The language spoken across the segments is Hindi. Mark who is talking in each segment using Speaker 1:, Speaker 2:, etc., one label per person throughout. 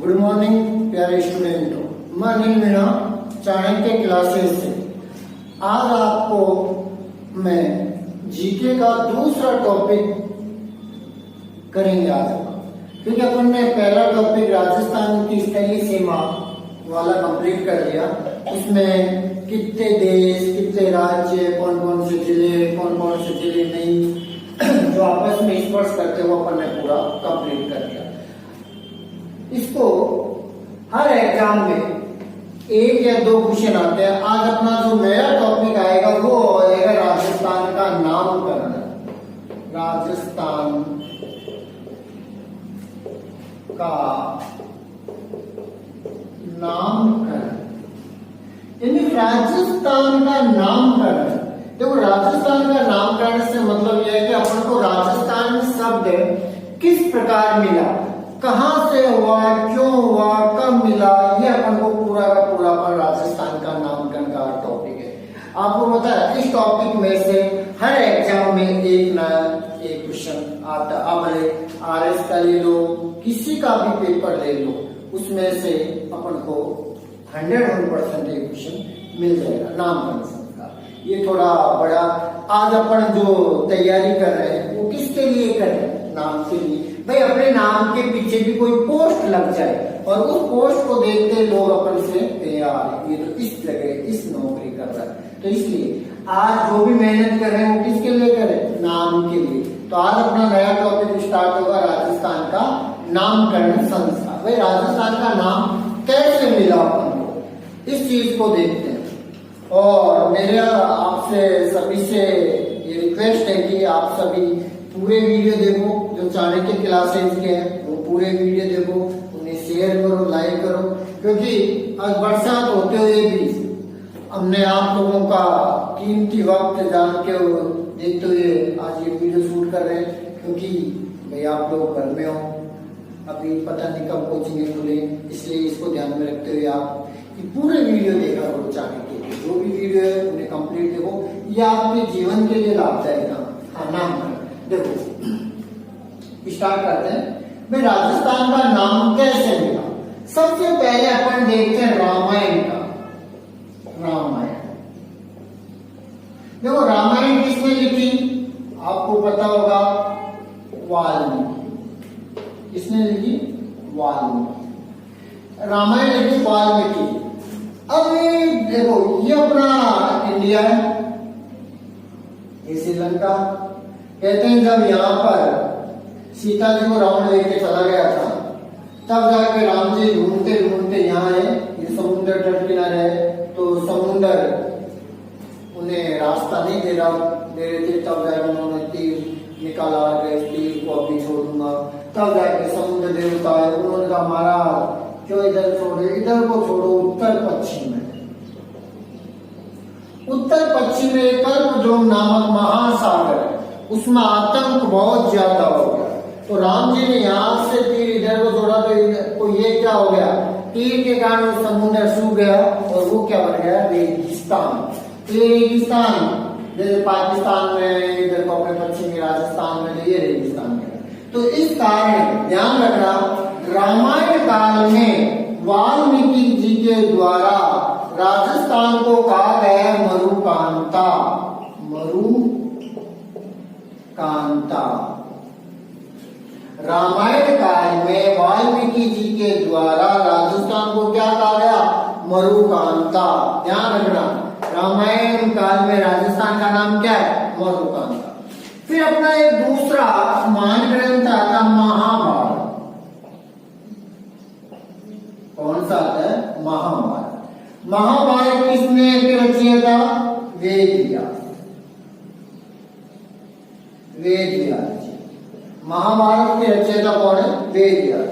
Speaker 1: गुड मॉर्निंग प्यारे स्टूडेंटों, मैं अनिल मीणा चाणक्य क्लासेस से आज आपको मैं जीके का दूसरा टॉपिक करेंगे आज क्योंकि अपन ने पहला टॉपिक राजस्थान की स्थलीय सीमा वाला कंप्लीट कर लिया। उसमें कितने देश, कितने राज्य, कौन कौन से जिले नहीं जो आपस में स्पर्श करते वो अपन ने पूरा कंप्लीट कर लिया। इसको हर एग्जाम में एक या दो क्वेश्चन आते हैं। आज अपना जो नया टॉपिक आएगा वो आएगा राजस्थान का नामकरण। राजस्थान का नामकरण यानी राजस्थान का नामकरण। देखो, राजस्थान का नामकरण से मतलब यह है कि अपन को राजस्थान शब्द किस प्रकार मिला, कहां से हुआ, क्यों हुआ, कब मिला, ये अपन को पूरा का पूरा अपन राजस्थान का नामकरण का टॉपिक है। आपको पता है इस टॉपिक में से हर एग्जाम में एक ना एक क्वेश्चन आता। अब RS का ले लो, किसी का भी पेपर ले लो, उसमें से अपन को 100% एक क्वेश्चन मिल जाएगा नामकरण का। ये थोड़ा बड़ा आज अपन जो तैयारी कर रहे हैं वो किसके लिए कर रहे हैं? नाम के लिए। भाई अपने नाम के पीछे भी कोई पोस्ट लग जाए और उस पोस्ट को देखते लोग अपन से यार ये तो इस जगह इस नौकरी कर रहा है, तो इसलिए आज जो भी मेहनत कर रहे हैं वो किसके लिए करें? नाम के लिए। तो आज अपना नया टॉपिक स्टार्ट होगा राजस्थान का नामकरण संस्था। भाई राजस्थान का नाम कैसे मिला अपन को, इस चीज को देखते हैं। और मेरा आपसे सभी से ये रिक्वेस्ट है कि आप सभी पूरे वीडियो देखो, जो चाणक्य क्लासेस के हैं वो पूरे वीडियो देखो, उन्हें शेयर करो, लाइक करो, क्योंकि आज बरसात होते हुए भी हमने आप लोगों का कीमती वक्त जान के देखते हुए आज ये वीडियो शूट कर रहे हैं। क्योंकि भाई आप लोग घर में हो, अभी पता नहीं कब कोचिंग खुले, इसलिए इसको ध्यान में रखते हुए आप पूरे वीडियो देखा करो। चाणक्य के जो भी वीडियो है उन्हें कंप्लीट देखो, यह आपके जीवन के लिए लाभदायक है। नाम देखो स्टार्ट करते हैं। भाई राजस्थान का नाम कैसे मिला? सबसे पहले अपन देखते हैं रामायण का। रामायण देखो, रामायण किसने लिखी? आपको पता होगा, वाल्मीकि। किसने लिखी? वाल्मीकि। रामायण लिखी वाल्मीकि। अब ये देखो, ये अपना इंडिया है, ये श्रीलंका। कहते हैं जब यहाँ पर सीता जी को रावण लेके चला गया था, तब जाके राम जी ढूंढते ढूंढते यहाँ है, ये समुद्र तट किनारे है, तो समुद्र उन्हें रास्ता नहीं दे रहे थे। तब जाके उन्होंने तीर निकाला, तीर को अभी छोड़ूंगा। तब जाके समुद्र देवता है, उन्होंने कहा महाराज क्यों इधर छोड़े, इधर को छोड़ो, उत्तर पश्चिम में। उत्तर पश्चिम में कल्पद्रुम नामक महासागर है, उसमें आतंक बहुत ज्यादा हो गया। तो राम जी ने यहाँ से तीर इधर को छोड़ा, तो ये क्या हो गया? तीर के कारण समुद्र सूख गया और वो क्या बन गया? रेगिस्तान। ये रेगिस्तान जैसे पाकिस्तान में, इधर को अपने पश्चिमी राजस्थान में, ये रेगिस्तान है। तो इस कारण ध्यान रखना, रामायण काल में वाल्मीकि जी के द्वारा राजस्थान को कहा गया मरुकांता। मरुकांता। रामायण काल में वाल्मीकि जी के द्वारा राजस्थान को क्या कहा गया? मरुकांता। ध्यान रखना, रामायण काल में राजस्थान का नाम क्या है? मरुकांता। फिर अपना एक दूसरा महान ग्रंथ आता महाभारत। कौन सा आता है? महाभारत। महाभारत किसने रचिया था? वेद व्यास। महाभारत के रचयिता कौन है? वेद व्यास।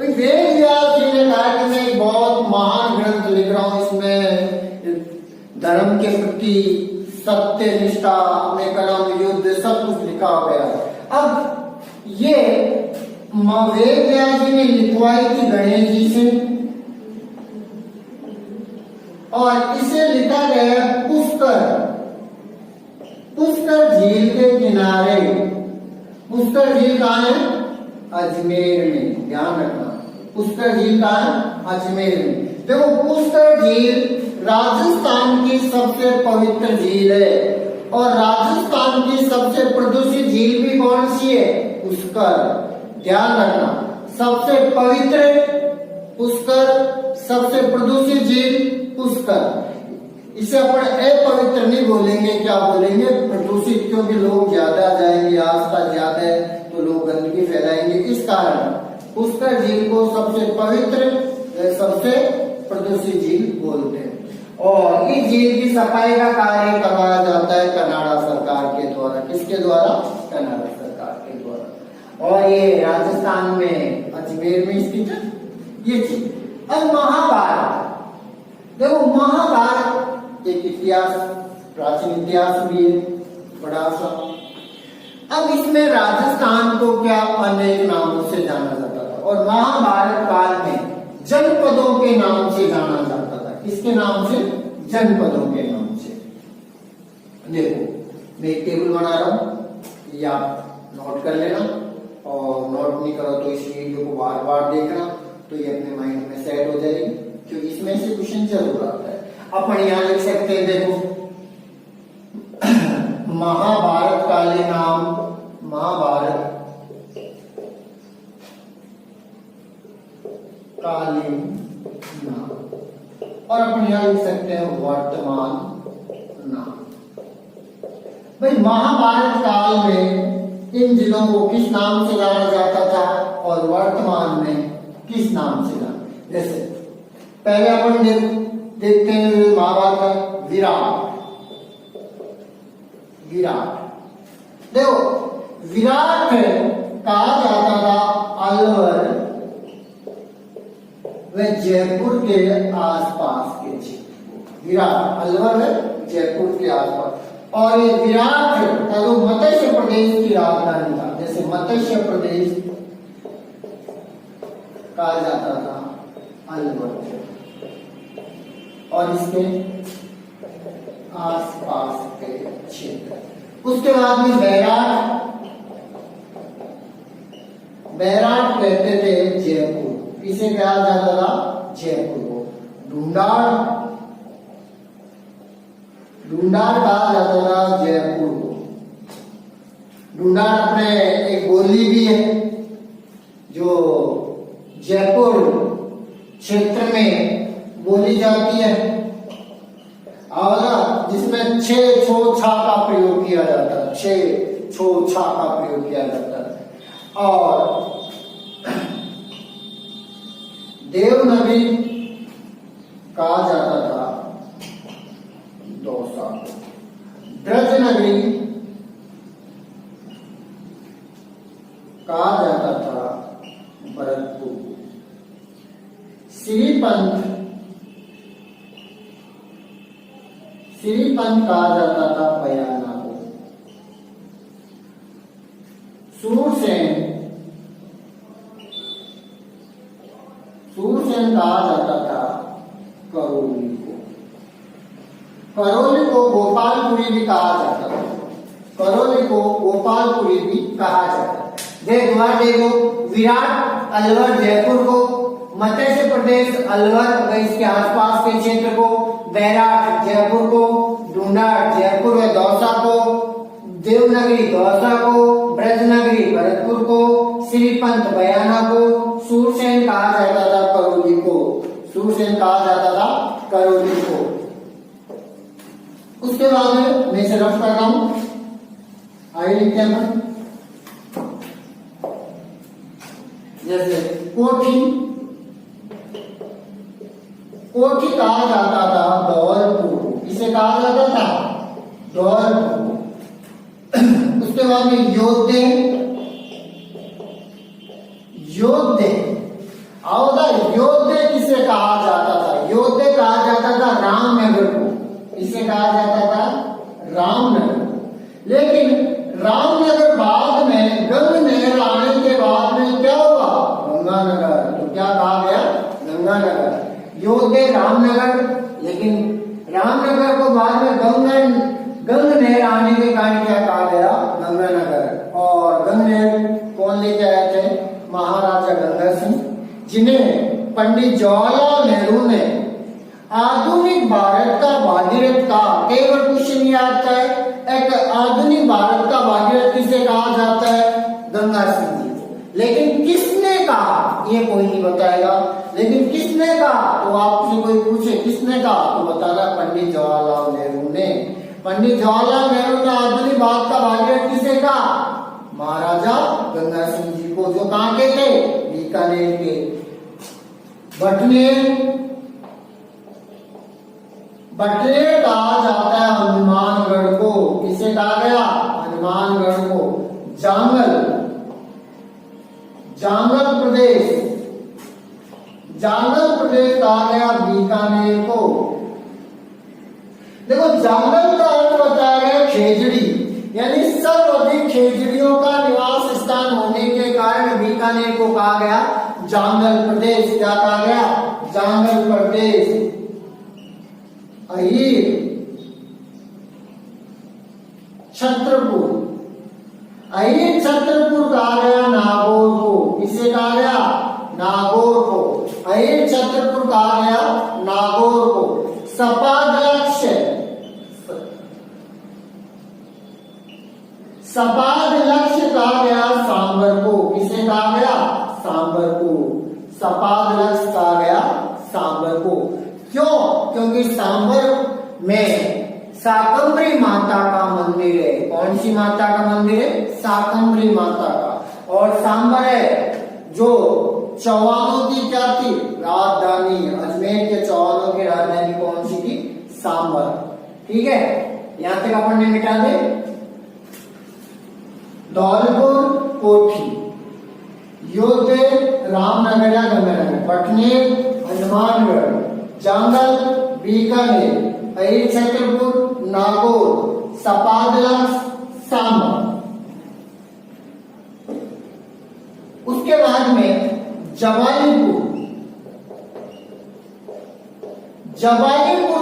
Speaker 1: वेद व्यास जी ने कहा कि मैं एक बहुत महान ग्रंथ लिख रहा हूं, इसमें धर्म के प्रति सत्य, निष्ठा, अपने कर्म, युद्ध सब कुछ लिखा गया है। अब ये वेद व्यास जी ने लिखवाई थी गणेश जी से, और इसे लिखा गया पुष्कर। पुष्कर झील के किनारे। पुष्कर झील कहाँ है? अजमेर में। ध्यान रखना, पुष्कर झील कहाँ है? अजमेर में। देखो पुष्कर झील राजस्थान की सबसे पवित्र झील है और राजस्थान की सबसे प्रदूषित झील भी कौन सी है? पुष्कर। ध्यान रखना, सबसे पवित्र पुष्कर, सबसे प्रदूषित झील पुष्कर। इसे अपन अपवित्र नहीं बोलेंगे, क्या बोलेंगे? प्रदूषित, क्योंकि लोग ज्यादा जाएंगे, आस्था ज्यादा है तो लोग गंदगी फैलाएंगे। इस कारण पुष्कर झील को सबसे पवित्र, सबसे प्रदूषित झील बोलते हैं। और इस झील की सफाई का कार्य करवाया जाता है कनाडा सरकार के द्वारा। किसके द्वारा? कनाडा सरकार के द्वारा। और ये राजस्थान में अजमेर में स्थित है ये चीज। अब महाभारत, देखो महाभारत एक इतिहास, प्राचीन इतिहास भी है बड़ा सा। अब इसमें राजस्थान को क्या अनेक नामों से जाना जाता था और महाभारत काल में जनपदों के नाम से जाना जाता था। किसके नाम से? जनपदों के नाम से। देखो मैं एक टेबल बना रहा हूं, ये आप नोट कर लेना और नोट नहीं करो तो इस वीडियो को बार बार देखना, तो ये अपने माइंड में सेट हो जाएगी, क्योंकि इसमें से क्वेश्चन जरूर आता है। अपन यहां लिख सकते हैं, देखो महाभारत कालीन नाम, महाभारत कालीन नाम, और अपन यहां लिख सकते हैं वर्तमान नाम। भाई महाभारत काल में इन जिलों को किस नाम से जाना जाता था और वर्तमान में किस नाम से जाना? जैसे पहले अपन देखते हैं महाभारत का विराट। विराट, देखो विराट कहा जाता था अलवर व जयपुर के आसपास के क्षेत्र। विराट अलवर है जयपुर के आसपास। और ये विराट का जो मत्स्य प्रदेश की राजधानी था, जैसे मत्स्य प्रदेश कहा जाता था अलवर, और इसके आसपास के क्षेत्र। उसके बाद में बैराट, बैराट कहते थे जयपुर, इसे कहा जाता था जयपुर को। ढूंढाड़, ढूंढाड़ कहा जाता था जयपुर को। ढूंढाड़ अपने एक बोली भी है जो जयपुर क्षेत्र में बोली जाती है, और जिसमें छे छो छा का प्रयोग किया जाता है, छे छो छा का प्रयोग किया जाता है। और देवनगरी कहा जाता था दौसा को। ब्रजनगरी कहा जाता था भरतपुर को। श्रीपंत, श्रीपंत कहा जाता था बयाना को। सूरसेन, सूरसेन कहा जाता था करौली को। करौली को गोपालपुरी भी कहा जाता था। करौली को गोपालपुरी भी कहा जाता था। देखो विराट अलवर जयपुर को, मत्स्य प्रदेश अलवर व इसके आसपास के क्षेत्र को, बैराट जयपुर को, ढूंढाड़ जयपुर व दौसा को, देवनगरी दौसा को, ब्रजनगरी भरतपुर को, श्रीपंत बयाना को, सूरसेन कहा जाता था करौली को। सूरसेन कहा जाता था करौली को। उसके बाद में मैं इसे रफ कर रहा हूं, आगे लिखते हैं। जैसे कोठी, कोठी कहा जाता था धौलपुर, इसे कहा जाता था धौलपुर। उसके बाद में योद्धे, योद्धे आओदा, योद्धे किसे कहा जाता था? योद्धे कहा जाता था रामनगर को, इसे कहा जाता था रामनगर। लेकिन रामनगर बाद में गंग नहर आने के बाद में क्या हुआ? गंगानगर। तो क्या कहा गया? गंगानगर। योद्धे रामनगर, लेकिन रामनगर को बाद में गंग नहर आने के कारण क्या कहा गया? गंगानगर। और गंग नहर कौन लेके आए थे? महाराजा गंगा सिंह जिन्हें पंडित जवाहरलाल नेहरू ने आधुनिक भारत का भागीरथ कहा। कई बार क्वेश्चन ये आता है, एक आधुनिक भारत का भागीरथ किसे कहा जाता है? गंगा सिंह जी को। लेकिन किसने कहा ये कोई नहीं बताएगा। लेकिन किसने कहा, तो आपसे कोई पूछे किसने कहा तो बताना पंडित जवाहरलाल नेहरू ने। पंडित जवाहरलाल नेहरू ने आधुनिक भारत का भागीरथ किसे कहा? महाराजा गंगा सिंह जी को, जो कहां के थे? बीकानेर के। बटलेर कहा जाता है हनुमानगढ़ को। किसे कहा गया? हनुमानगढ़ को। जांगल प्रदेश कहा गया बीकानेर को। देखो जांगल का अर्थ बताया गया खेजड़ी, यानी सर्वाधिक खेजड़ियों का निवास स्थान होने के कारण बीकानेर को कहा गया जांगल प्रदेश। क्या कहा गया? जांगल प्रदेश। अहीर छत्रपुर कहा गया नागौर को। किसे कहा गया? नागौर को। अहीर छत्रपुर कहा गया नागौर को। सपाद लक्ष्य कहा गया सांबर को। किसे कहा गया? सांबर को। सपाद लक्ष्य कहा गया सांबर को। क्यों? क्योंकि सांबर में शाकंभरी माता का मंदिर है। कौन सी माता का मंदिर है? शाकंभरी माता का। और सांबर है जो चौहानों की क्या थी? राजधानी। अजमेर के चौहानों की राजधानी कौन सी थी? सांबर। ठीक है, यहां तक अपन ने मिटा दे। धौलपुर कोठी, योधे रामनगर या गंगानगर, बटनेर हनुमानगढ़, जांगल बीकानेर, अहीर छत्रपुर नागौर, सपादला सांबर। उसके बाद में जवालीपुर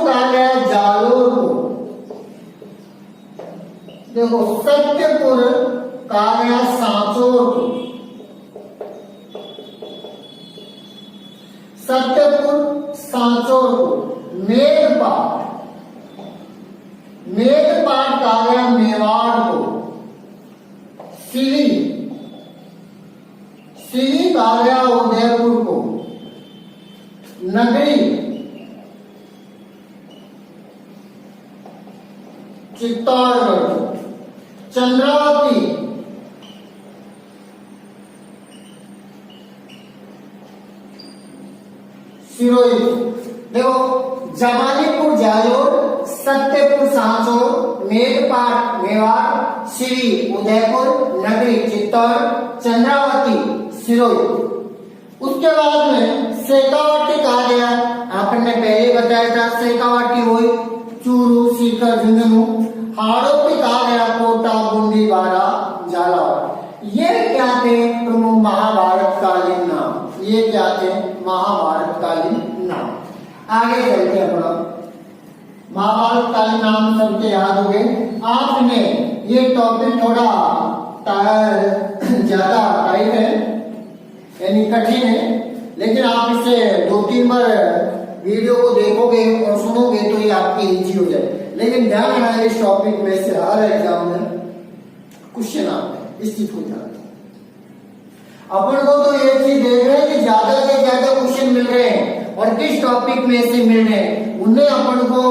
Speaker 1: कहा गया जालोर को। देखो सत्यपुर कहा गया सांचौर को। सत्यपुर सांचौर को। मेघपाट कहा गया मेवाड़ को। सिली कहा गया उदयपुर को। नगरी चित्तौड़गढ़ को। चंद्रावती सिरोही। देखो जमालीपुर जालोर, सत्यपुर सांचौर, मेघपाट मेवाड़, सिरी उदयपुर, नगरी चित्तौड़, चंद्रावती सिरोही। उसके बाद में शेखावाटी कहा गया। आपने पहले बताया था शेखावाटी हुई चूरू सीकर झुंझुनू। हाड़ौती कहा गया कोटा बूंदी बारा झालावाड़। ये क्या थे? प्रमुख महाभारत कालीन नाम। ये क्या थे? महाभारत कालीन नाम। आगे चलते हैं अपना। महाभारत कालीन नाम सबके याद हो गए। आपने ये टॉपिक थोड़ा ज्यादा टाइट है, यानी कठिन है, लेकिन आप इसे 2-3 बार वीडियो को देखोगे और सुनोगे तो ये आपकी इजी हो जाए। लेकिन ध्यान रखना इस टॉपिक में से हर एग्जाम में क्वेश्चन आते हैं, स्थित हो जाते हैं। अपन को तो ये चीज देख रहे हैं कि ज्यादा से ज्यादा क्वेश्चन मिल रहे हैं और किस टॉपिक में से मिल रहे हैं उन्हें अपन को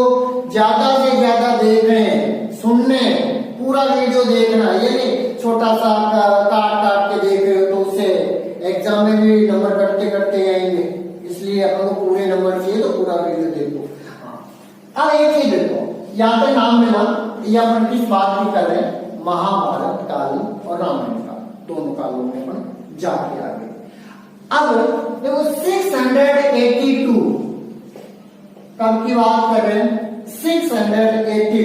Speaker 1: ज्यादा से ज्यादा देख रहे हैं, सुनने, पूरा वीडियो देखना। ये नहीं छोटा सा काट के देख रहे हो तो उससे एग्जाम में भी नंबर कटते कटते आएंगे। इसलिए अपन को पूरे नंबर चाहिए तो पूरा वीडियो देखो। अब एक चीज देखो, यहाँ पे नाम मिला, ये अपन किस बात की कर रहे हैं? महाभारत काल और रामायण काल, दोनों कालों में अपन जाके आगे। अब देखो 682 कब की बात कर रहे हैं? 682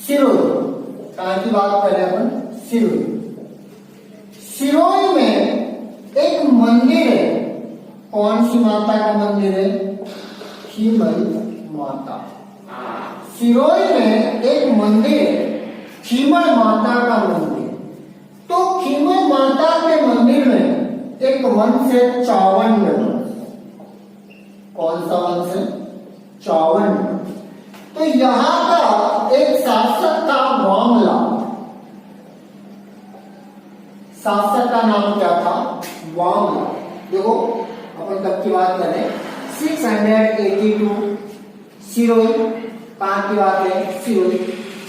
Speaker 1: सिरोही कहां की बात कर रहे हैं अपन? सिरोही में एक मंदिर है। कौन सी माता का मंदिर है? खीमल माता। सिरोही में एक मंदिर है, खीमल माता का मंदिर। तो खीमल वंश है 54 वंश। कौन सा वंश है? 54। तो यहां का एक शासक था वामला। शासक का नाम क्या था? वामला। देखो अपन कब की बात कर रहे हैं? 682 सिरोही। कहां की बात है? सिरोही।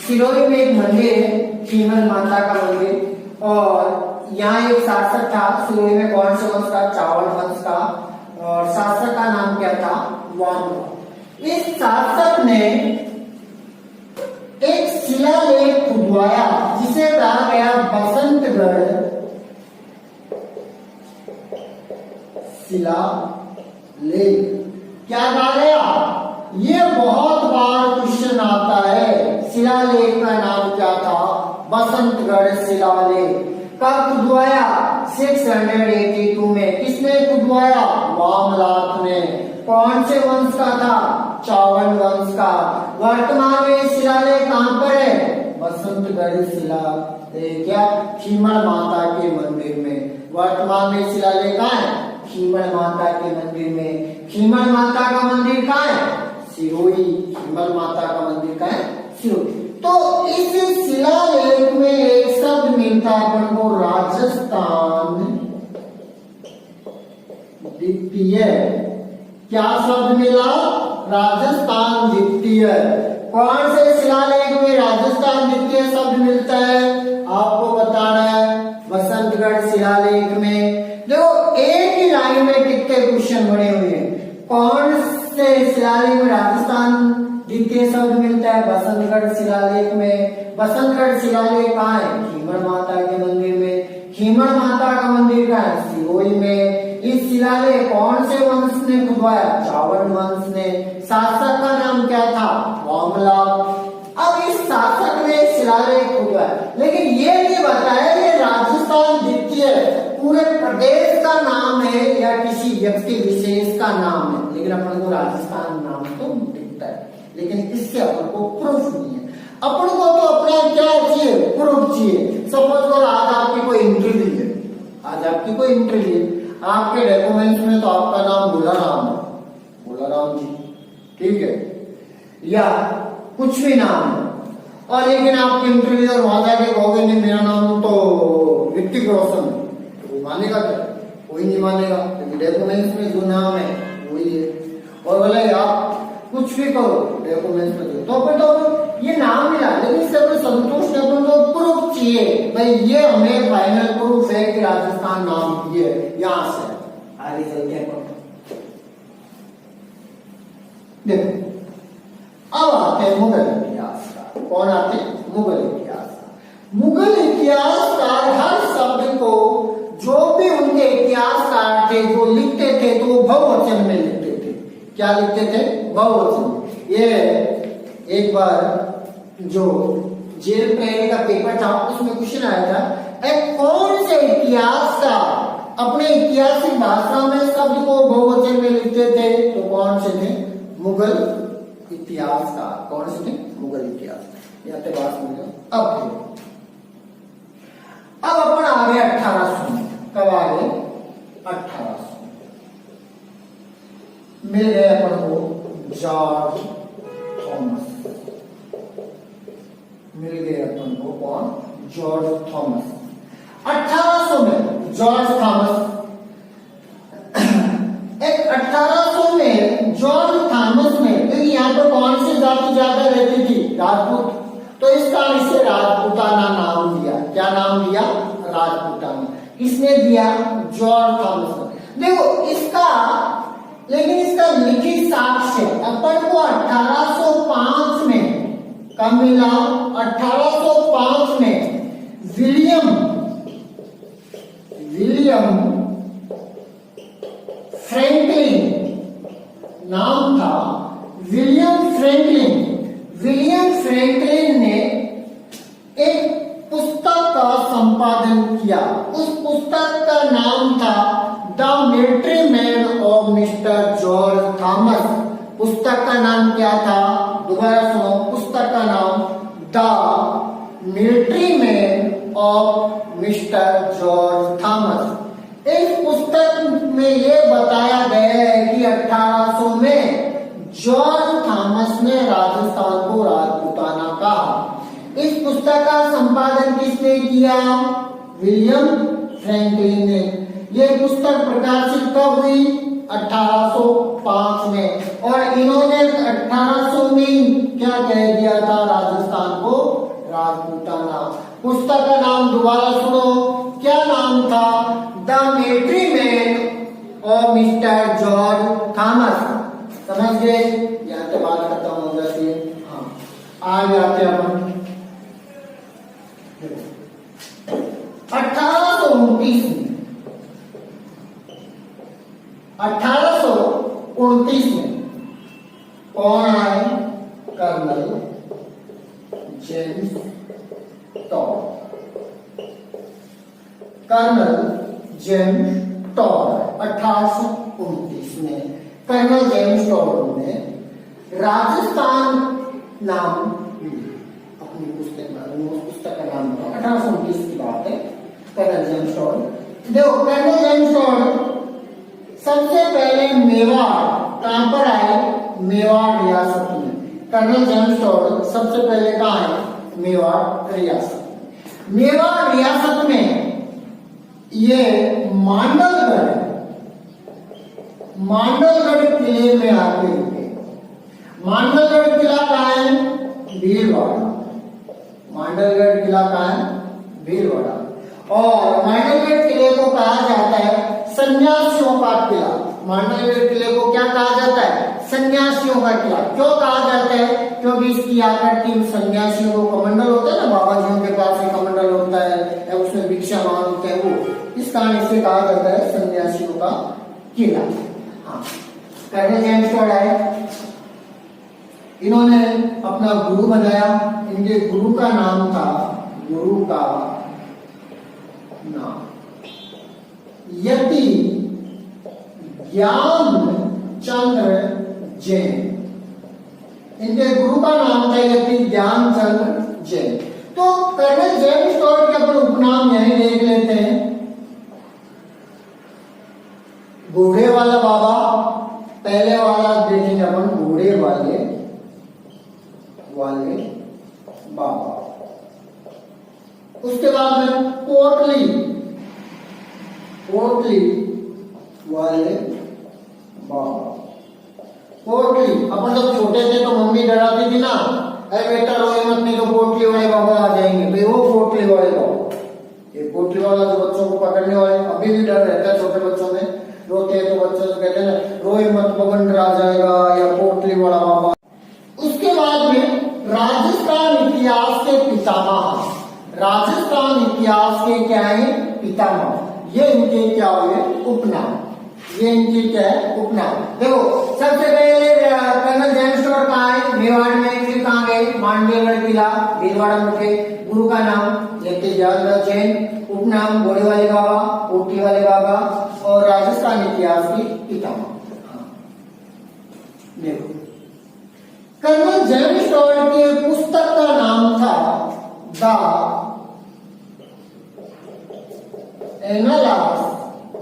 Speaker 1: सिरोही में एक मंदिर है, खीमल माता का मंदिर। और यहाँ एक शासक था सिरोही में, कौन से वंश का? 54 वंश का। और शासक का नाम क्या था? वामला। इस शासक ने एक शिलालेख खुदवाया जिसे कहा गया बसंतगढ़ शिलालेख। क्या कहा गया? ये बहुत बार क्वेश्चन आता है। शिलालेख का नाम क्या था? बसंतगढ़ शिलालेख। कब खुदवाया? 682 में। किसने खुदवाया? वामलात ने। कौन से वंश का था? 54 वंश का। वर्तमान में शिलालेख कहां पर है? बसंतगढ़ शिलालेख या खीमड़ माता के मंदिर में। वर्तमान में शिलालेख कहां है? खीमड़ माता के मंदिर में। खीमड़ माता का मंदिर कहां है? सिरोही। खीमड़ माता का मंदिर कहां है? सिरोही। तो इस शिलालेख में एक शब्द मिलता है अपन को, राजस्थान द्वितीय। क्या शब्द मिला? राजस्थान द्वितीय। कौन से शिलालेख में राजस्थान द्वितीय शब्द मिलता है? आपको बताना है। बसंतगढ़ शिलालेख में। देखो एक ही लाइन में कितने क्वेश्चन बने हुए हैं। कौन से शिलालेख में राजस्थान द्वितीय शब्द मिलता है? बसंतगढ़ शिलालेख में। बसंतगढ़ शिलालेख कहाँ है? खीमड़ माता के मंदिर में। खीमड़ माता का मंदिर कहाँ है? सिरोही में। इस शिलालेख कौन से वंश ने खुदवाया? 54 वंश ने। शासक का नाम क्या था? वामला। अब इस शासक ने शिलालेख खुदवाया, लेकिन ये नहीं बताया ये राजस्थान द्वितीय पूरे प्रदेश का नाम है या किसी व्यक्ति विशेष का नाम है। लेकिन अपन को राजस्थान नाम तो दिखता है, लेकिन इससे अपन को प्रूफ नहीं है। अपन को तो अपना क्या चाहिए? प्रूफ चाहिए। सपोज करो आज आपकी कोई इंटरव्यू है, आज आपकी कोई इंटरव्यू है, आपके डॉक्यूमेंट्स में तो आपका नाम भोलाराम है, भोलाराम जी, ठीक है, या कुछ भी नाम है, और लेकिन आपके इंटरव्यू वहां जाके कहोगे नहीं मेरा नाम तो ऋतिक रोशन है, तो मानेगा क्या? कोई नहीं मानेगा, क्योंकि डॉक्यूमेंट्स में जो नाम है वही है। और बोले आप कुछ भी करो डॉक्यूमेंट्स में तो अपन तो ये नाम मिला, लेकिन इससे अपन संतुष्ट नहीं, अपन को प्रूफ चाहिए भाई ये हमें फाइनल प्रूफ है कि राजस्थान नाम ये यहां से आगे चलते हैं। देखो अब आते हैं मुगल इतिहासकार। कौन आते हैं? मुगल इतिहासकार। मुगल इतिहासकार हर शब्द को जो भी उनके इतिहासकार थे जो लिखते थे तो वो बहुवचन में लिखते थे। क्या लिखते थे? बहुवचन। ये एक बार जो जेल पहले का पेपर था उसमें क्वेश्चन आया था, एक कौन से इतिहासकार अपने ऐतिहासिक भाषा में शब्द को बहुवचन में लिखते थे? तो कौन से थे? मुगल इतिहासकार। कौन से थे? मुगल इतिहासकार। यहाँ पे बात मिलेगा। अब अपन आ गए 1800 में। कब आ गए? 1800 मिल गए अपन को जॉर्ज थॉमस। मिल गए अपन को कौन? George Thomas. 1800 में जॉर्ज थॉमस। एक 1800 में जॉर्ज थॉमस ने, क्योंकि यहाँ पर कौन सी जाति ज्यादा रहती थी? राजपूत। तो इस कारण इसे राजपूताना नाम दिया। क्या नाम दिया? राजपूताना। किसने दिया? जॉर्ज थॉमस ने। देखो इसका, लेकिन इसका लिखित साक्ष्य अपन को 1805 में कब मिला? 1805 में विलियम फ्रैंकलिन नाम था। विलियम फ्रैंकलिन ने एक पुस्तक का संपादन किया। उस पुस्तक का नाम था the military man of mister George Thomas. पुस्तक का नाम क्या था? दोबारा सुनो, पुस्तक का नाम the military man of mister George Thomas. इस पुस्तक में ये बताया गया है कि 1800 में जॉर्ज थॉमस ने राजस्थान को राजपूताना कहा। इस पुस्तक का संपादन किसने किया? विलियम फ्रैंकलिन ने। यह पुस्तक प्रकाशित कब हुई? 1805 में। और इन्होंने 1800 में क्या कह दिया था? राजस्थान को राजपूताना। पुस्तक का नाम दोबारा सुनो, क्या नाम था? द मिलिट्री मैन और मिस्टर जॉर्ज थॉमस। समझ गए? यहाँ से बात खत्म हो जाती है। हाँ, आगे आते हैं अपन 1829 में। 1829 में कौन आए? Colonel James Tod. Colonel James Tod 1829 में कर्नल जेम्स टॉड ने राजस्थान नाम अपनी पुस्तक में, उस पुस्तक का नाम 1829 की बात है। कर्नल जेम्स टॉड, देखो कर्नल जेम्स टॉड सबसे पहले मेवाड़, कहां पर आए? मेवाड़ रियासत में। कर्नल जेम्स टॉड सबसे पहले कहां है? मेवाड़ रियासत। मेवाड़ रियासत में ये मांडलगढ़ किले में आके रुके। मांडलगढ़ किला कहां है? भीलवाड़ा। मांडलगढ़ किला कहां है? भीलवाड़ा। और मांडलगढ़ किले को कहा जाता है सन्यासियों का किला। मांडलगढ़ किले को क्या कहा जाता है? सन्यासियों का किला। क्यों कहा जाता है? क्योंकि इसकी आकृति सन्यासियों को कमंडल होता है ना, बाबा जी के पास एक कमंडल होता है, उसमें भिक्षा मांगते हैं, वो इस कारण से कहा जाता है सन्यासियों का किला। हाँ, कर्नल जेम्स टॉड आए, इन्होंने अपना गुरु बनाया। इनके गुरु का नाम था, गुरु का नाम यति ज्ञानचंद्र जैन। इनके गुरु का नाम था यति ज्ञानचंद्र जैन। तो कर्नल जेम्स टॉड के अपन उपनाम यही देख लेते हैं। बूढ़े वाला बाबा, पहले वाला देखेंगे अपन, बूढ़े वाले बाबा। उसके बाद में पोटली वाले बाबा। पोटली, अपन जब छोटे थे तो मम्मी डराती थी ना, अरे बेटा रोए मत, नहीं तो पोटली वाले बाबा आ जाएंगे। भाई वो पोटली वाले बाबा, ये पोटली वाला जो बच्चों को पकड़ने वाले, अभी भी डर रहता है छोटे बच्चों में। रोते हैं तो बच्चों से कहते हैं ना, रोए मत बवंडर आ जाएगा, या पोटली वाला बाबा। उसके बाद में राजस्थान इतिहास के पितामह, राजस्थान इतिहास के क्या है? पितामह। ये इनके क्या हुए? उपनाम। ये इनकी क्या है? उपनाम। देखो सबसे पहले कर्नल जेम्स टॉड कहाँ है? मेवाड़ में। फिर कहाँ गए? मांडलगढ़ किला, भीलवाड़ा में थे। गुरु का नाम यति ज्ञानचंद्र जैन, उपनाम घोड़े वाले बाबा, पोटली वाले बाबा, और राजस्थान इतिहास की पितामह। देखो कर्नल जेम्स टॉड के पुस्तक का नाम था the analogues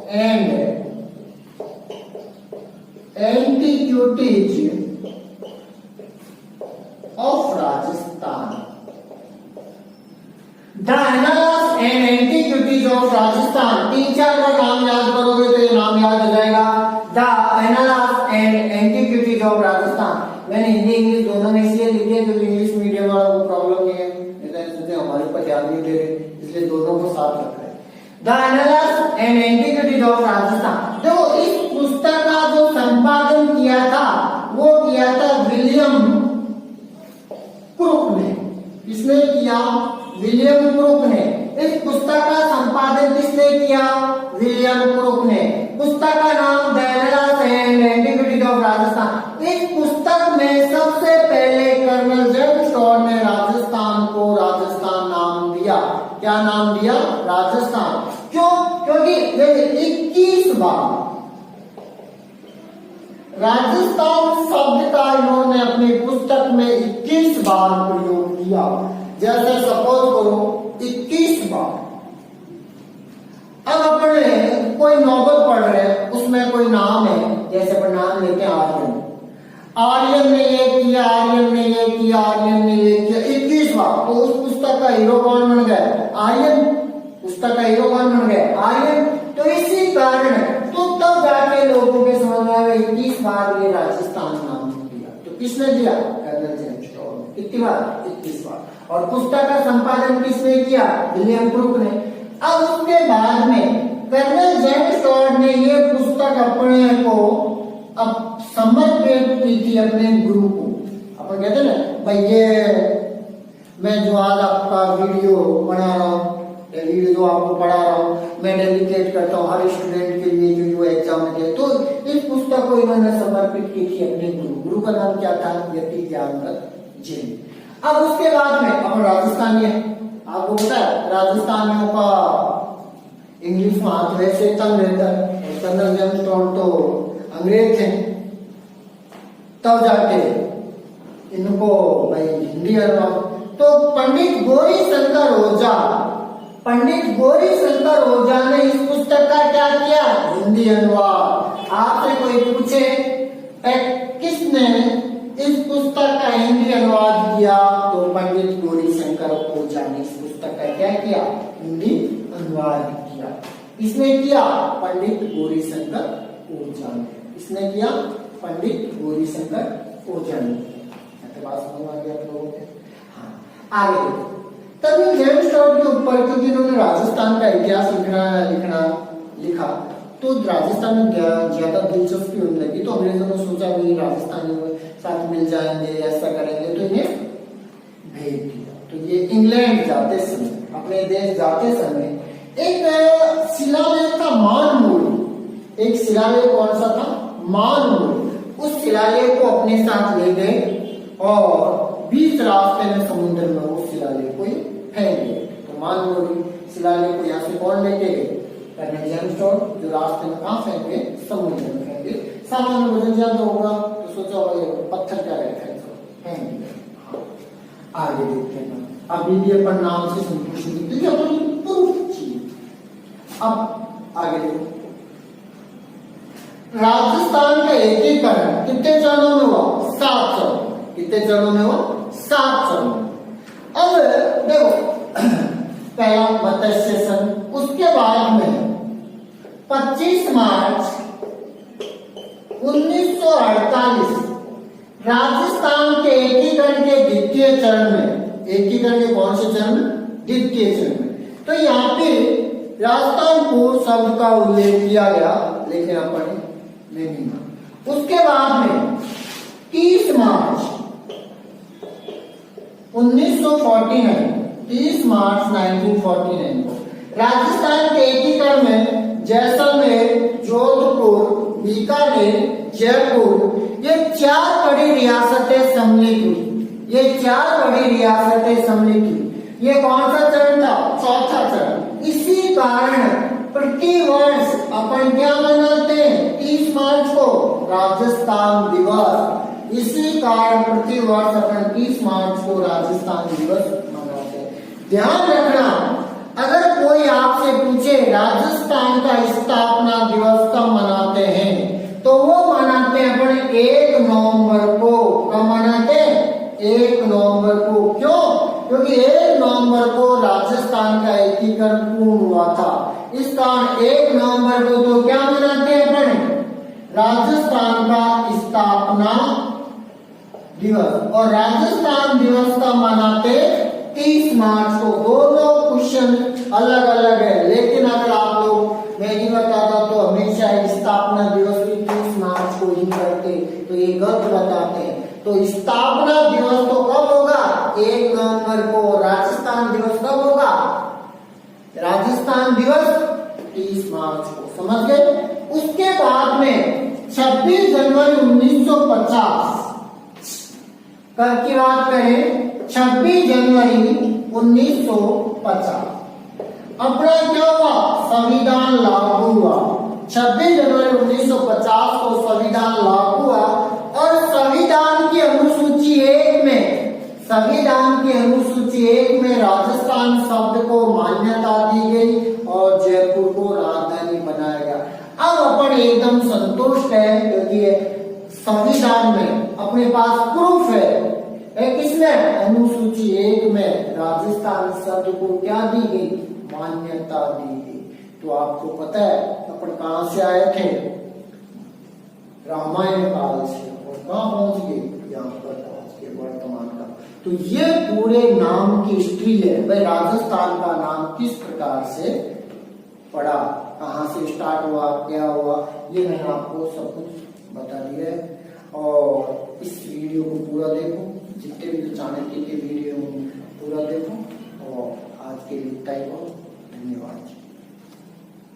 Speaker 1: and antiquities of Rajasthan. The analogues and antiquities of Rajasthan. 3-4 बार नाम याद करोगे तो ये नाम याद हो जाएगा। The analogues and antiquities of Rajasthan. मैंने हिंदी इंग्लिश दोनों में इसलिए लिखे हैं क्योंकि इंग्लिश मीडियम वाला को प्रॉब्लम नहीं है, हमारे ऊपर ध्यान नहीं दे रहे, इसलिए दोनों को साथ रख रहे हैं। The analogues and antiquities of Rajasthan. देखो इस पुस्तक का जो संपादन किया था वो किया था विलियम क्रुक ने। किसने किया? विलियम क्रुक ने। इस पुस्तक का संपादन किसने किया? विलियम क्रुक ने। पुस्तक का नाम the analogues and antiquities of Rajasthan. इस पुस्तक में सबसे पहले कर्नल जेम्स टॉड ने राजस्थान को राजस्थान नाम दिया। क्या नाम दिया? राजस्थान। क्यों? क्योंकि 21 बार राजस्थान शब्द का इन्होंने अपनी पुस्तक में 21 बार प्रयोग किया। जैसे सपोज करो 21 बार। अब अपने कोई नॉवल पढ़ रहे हैं, उसमें कोई नाम है, जैसे अपन नाम लेते हैं आर्यन, आर्यन ने ये किया, आर्यन ने ये किया, आर्यन ने ये किया 21 बार, तो उस पुस्तक का हीरो कौन बन गया? आर्यन। पुस्तक का हीरो कौन बन गया? आर्यन। तो इसी कारण तो तब जाके लोगों के समझ में आया 21 बार ये राजस्थान नाम दिया। तो किसने दिया? कर्नल जेम्स टॉड ने। कितनी बार? 21 बार। और पुस्तक का संपादन किसने किया? विलियम ब्रूक ने। अब उसके बाद में कर्नल जेम्स टॉड ने ये पुस्तक अपने को अब समर्पित की थी अपने गुरु को। अपन कहते ना भाई ये मैं जो आज आपका वीडियो बना रहा हूँ, ये वीडियो जो आपको पढ़ा रहा हूँ, मैं डेडिकेट करता हूँ हर स्टूडेंट के लिए जो एग्जाम में। तो इस पुस्तक को इन्होंने समर्पित की थी अपने गुरु। गुरु का नाम क्या था? यति ज्ञानदत्त जैन। अब उसके बाद में अपन राजस्थानी है, आपको पता है राजस्थानियों का इंग्लिश में हाथ वैसे तंग रहता है। कर्नल जेम्स टॉड तो अंग्रेज थे, तब जाके इनको भाई हिंदी अनुवाद। तो पंडित गौरी शंकर ओझा, पंडित गौरी शंकर ओझा ने इस पुस्तक का क्या किया? हिंदी अनुवाद। आपसे कोई पूछे किसने इस पुस्तक का हिंदी अनुवाद किया, तो पंडित गौरी शंकर ओझा ने इस पुस्तक का क्या किया? हिंदी अनुवाद किया। इसने किया पंडित गौरी शंकर ओझा ने। इसने किया पंडित गौरी शंकर ओझा ने। बात समझ आ गया आप लोगों को? हाँ, आगे तब जेम्स टॉड के ऊपर, क्योंकि इन्होंने राजस्थान का इतिहास लिखा, तो राजस्थान में ज्यादा दिलचस्पी होने लगी। तो अंग्रेजों ने सोचा भाई राजस्थानी साथ मिल जाएंगे, ऐसा करेंगे, तो इन्हें भेज दिया। तो ये इंग्लैंड जाते समय, अपने देश जाते समय एक शिलालेख था मानमूल। एक शिलालेख कौन सा था? मानमूल। उस शिलालेख को अपने साथ ले गए और बीच रास्ते में समुद्र में उस शिलालेख को फेंक दिए। तो मानमूल शिलालेख को यहाँ से कौन लेके गए? Colonel James Tod. जो रास्ते में कहाँ फेंक गए? समुद्र में फेंक गए। सामान्य वजन ज्यादा होगा तो सोचा पत्थर क्या रहता है, फेंक दिया। आगे देखते हैं। अभी भी अपन नाम से संतुष्ट नहीं, अपन प्रूफ चाहिए। अब आगे देखो, राजस्थान का एकीकरण कितने चरणों में हुआ? 7 चरण। कितने चरणों में हुआ? 7 चरणों। अब देखो पहला मत्स्य सन, उसके बाद में 25 मार्च 1948 राजस्थान के एकीकरण के द्वितीय चरण में, एकीकरण के कौन से चरण? द्वितीय चरण में। तो यहाँ पे राजस्थान पूर्व शब्द का उल्लेख किया गया, लेकिन अपन ने नहीं। उसके बाद में 30 मार्च 1949, 30 मार्च 1949 को राजस्थान के एकीकरण में जैसलमेर, जोधपुर, बीकानेर, जयपुर ये 4 बड़ी रियासतें सम्मिलित हुई। ये 4 बड़ी रियासतें सम्मिलित हुई। ये कौन सा चरण था? चौथा चरण। इसी कारण प्रतिवर्ष अपन क्या मनाते हैं? 30 मार्च को राजस्थान दिवस। इसी कारण प्रतिवर्ष अपन 30 मार्च को राजस्थान दिवस मनाते हैं। ध्यान रखना, अगर कोई आपसे पूछे राजस्थान का स्थापना दिवस कब मनाते हैं, तो वो मनाते हैं अपन 1 नवंबर को। कब मनाते हैं? 1 नवंबर को। क्यों? क्योंकि 1 नवंबर को राजस्थान का एकीकरण पूर्ण हुआ था। इस कारण 1 नवंबर को तो क्या मनाते हैं अपन? राजस्थान का स्थापना दिवस। और राजस्थान दिवस का मनाते 30 मार्च को। दोनों क्वेश्चन अलग अलग है, लेकिन अगर आप लोग मैं नहीं बताता तो हमेशा स्थापना दिवस भी 30 मार्च को ही करते, तो ये गलत बताते हैं। तो स्थापना दिवस तो कब होगा? 1 नवंबर को। राजस्थान दिवस कब होगा? राजस्थान दिवस 30 मार्च को। समझ गए? उसके बाद में 26 जनवरी 1950 की बात करें, 26 जनवरी 1950 अपना क्या हुआ? संविधान लागू हुआ। 26 जनवरी 1950 को संविधान लागू हुआ और संविधान की अनुसूची 1 में, संविधान की अनुसूची 1 में राजस्थान शब्द को मान्यता दी गई और जयपुर को राजधानी बनाया गया। सूची 1 में राजस्थान शब्द को क्या दी गई, मान्यता दी गई। तो आपको पता है अपन कहां से आए थे, रामायण काल से, और कहां पहुंच गए, यहाँ पर पहुंच गए वर्तमान का। तो ये पूरे नाम की हिस्ट्री है भाई, राजस्थान का नाम किस प्रकार से पड़ा, कहां से स्टार्ट हुआ, क्या हुआ, ये मैंने आपको सब कुछ बता दिया है। और इस वीडियो को पूरा देखो, जितने भी चाणक्य के वीडियो पूरा देखो। और आज के लिए इतना ही बहुत, धन्यवाद।